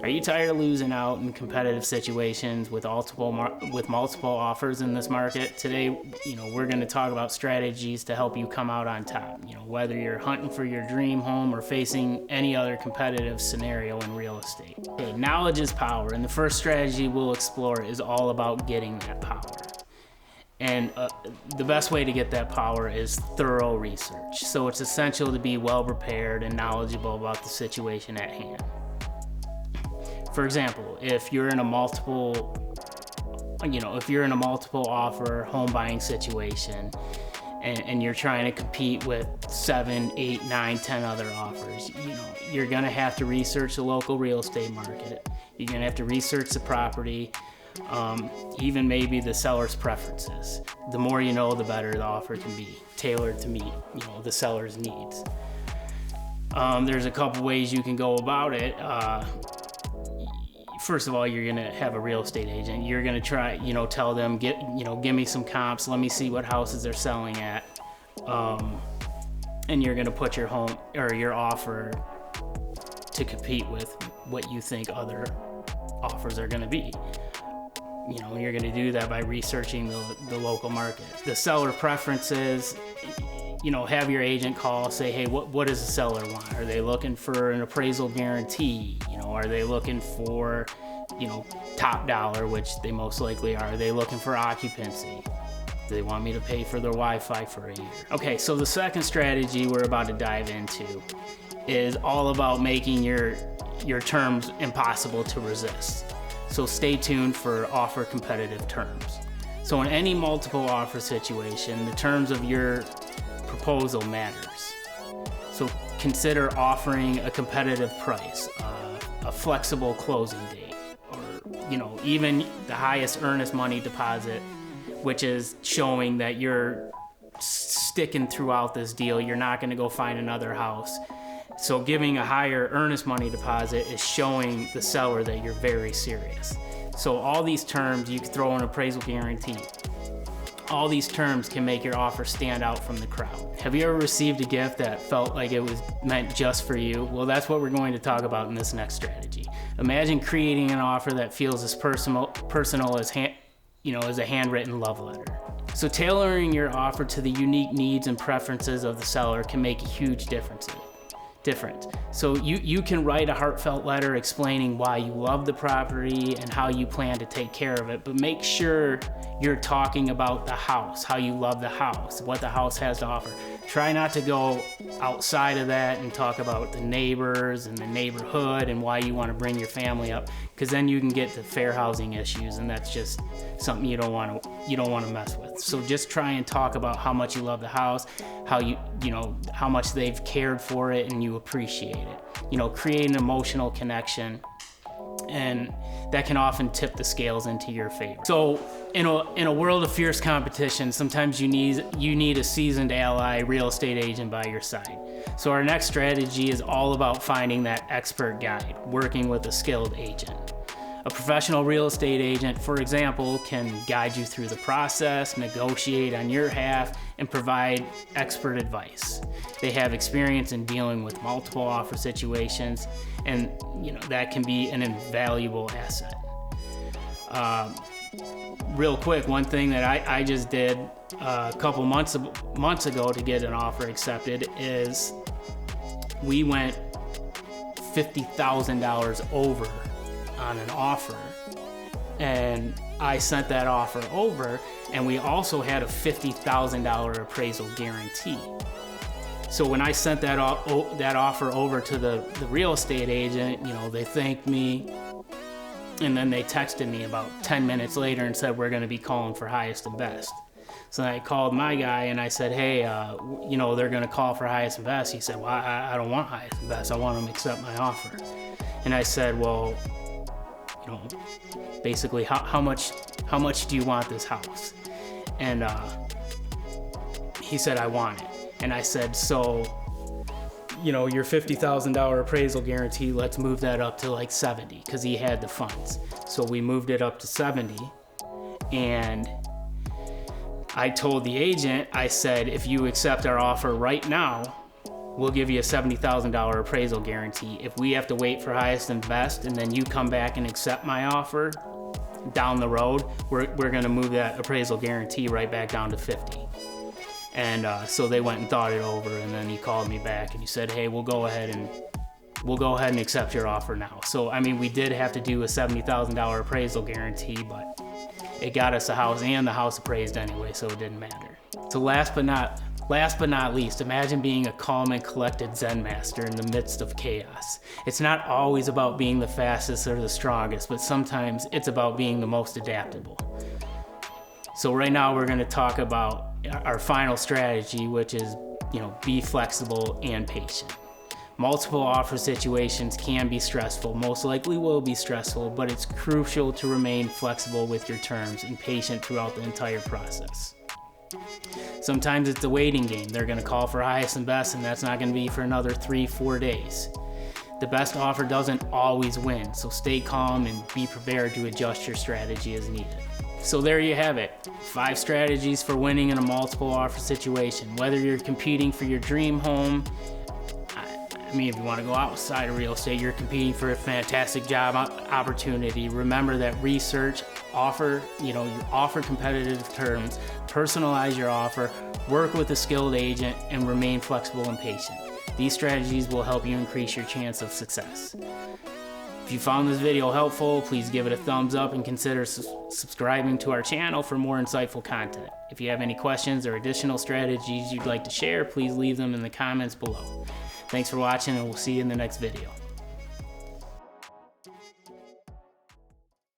Are you tired of losing out in competitive situations with multiple offers in this market? Today, we're going to talk about strategies to help you come out on top. Whether you're hunting for your dream home or facing any other competitive scenario in real estate. Okay, knowledge is power, and the first strategy we'll explore is all about getting that power. And the best way to get that power is thorough research. So it's essential to be well prepared and knowledgeable about the situation at hand. For example, if you're in a multiple offer home buying situation and you're trying to compete with 7, 8, 9, 10 other offers, you're gonna have to research the local real estate market. You're gonna have to research the property, even maybe the seller's preferences. The more you know, the better the offer can be tailored to meet, the seller's needs. There's a couple ways you can go about it. First of all, you're gonna have a real estate agent. You're gonna try, tell them, give me some comps. Let me see what houses they're selling at, and you're gonna put your home or your offer to compete with what you think other offers are gonna be. You're gonna do that by researching the local market. The seller preferences. Have your agent call, say, hey, what does the seller want? Are they looking for an appraisal guarantee? Are they looking for, top dollar, which they most likely are? Are they looking for occupancy? Do they want me to pay for their Wi-Fi for a year? Okay, so the second strategy we're about to dive into is all about making your terms impossible to resist. So stay tuned for offer competitive terms. So in any multiple offer situation, the terms of your proposal matters. So consider offering a competitive price, a flexible closing date, or even the highest earnest money deposit, which is showing that you're sticking throughout this deal. You're not going to go find another house. So giving a higher earnest money deposit is showing the seller that you're very serious. So all these terms, you can throw an appraisal guarantee. All these terms can make your offer stand out from the crowd. Have you ever received a gift that felt like it was meant just for you? Well, that's what we're going to talk about in this next strategy. Imagine creating an offer that feels as personal as as a handwritten love letter. So tailoring your offer to the unique needs and preferences of the seller can make a huge difference. So you can write a heartfelt letter explaining why you love the property and how you plan to take care of it, but make sure you're talking about the house, how you love the house, what the house has to offer. Try not to go outside of that and talk about the neighbors and the neighborhood and why you want to bring your family up, because then you can get to fair housing issues, and that's just something you don't want to mess with. So just try and talk about how much you love the house, how much they've cared for it and you appreciate it. Create an emotional connection, and that can often tip the scales into your favor. So in a world of fierce competition, sometimes you need a seasoned ally real estate agent by your side. So our next strategy is all about finding that expert guide, working with a skilled agent. A professional real estate agent, for example, can guide you through the process, negotiate on your behalf, and provide expert advice. They have experience in dealing with multiple offer situations, and that can be an invaluable asset. Real quick, one thing that I just did a couple months ago to get an offer accepted is we went $50,000 over on an offer, and I sent that offer over, and we also had a $50,000 appraisal guarantee. So when I sent that offer over to the real estate agent, they thanked me, and then they texted me about 10 minutes later and said, we're going to be calling for highest and best. So I called my guy and I said, hey, they're going to call for highest and best. He said, well, I don't want highest and best. I want them to accept my offer. And I said, well, basically, how much do you want this house? And he said, I want it. And I said, so, your $50,000 appraisal guarantee, let's move that up to like 70, because he had the funds. So we moved it up to 70, and I told the agent, I said, if you accept our offer right now, we'll give you a $70,000 appraisal guarantee. If we have to wait for highest and best and then you come back and accept my offer down the road, we're gonna move that appraisal guarantee right back down to 50. And so they went and thought it over, and then he called me back and he said, hey, we'll go ahead and accept your offer now. So I mean, we did have to do a $70,000 appraisal guarantee, but it got us a house, and the house appraised anyway, so it didn't matter. So last but not least, imagine being a calm and collected Zen master in the midst of chaos. It's not always about being the fastest or the strongest, but sometimes it's about being the most adaptable. So right now we're going to talk about our final strategy, which is, be flexible and patient. Multiple offer situations can be stressful, most likely will be stressful, but it's crucial to remain flexible with your terms and patient throughout the entire process. Sometimes it's a waiting game. They're going to call for highest and best, and that's not going to be for another 3-4 days. The best offer doesn't always win, so stay calm and be prepared to adjust your strategy as needed. So there you have it, 5 strategies for winning in a multiple offer situation. Whether you're competing for your dream home, I mean, if you want to go outside of real estate, you're competing for a fantastic job opportunity. Remember that research, you offer competitive terms, personalize your offer, work with a skilled agent, and remain flexible and patient. These strategies will help you increase your chance of success. If you found this video helpful, please give it a thumbs up and consider subscribing to our channel for more insightful content. If you have any questions or additional strategies you'd like to share, please leave them in the comments below. Thanks for watching, and we'll see you in the next video.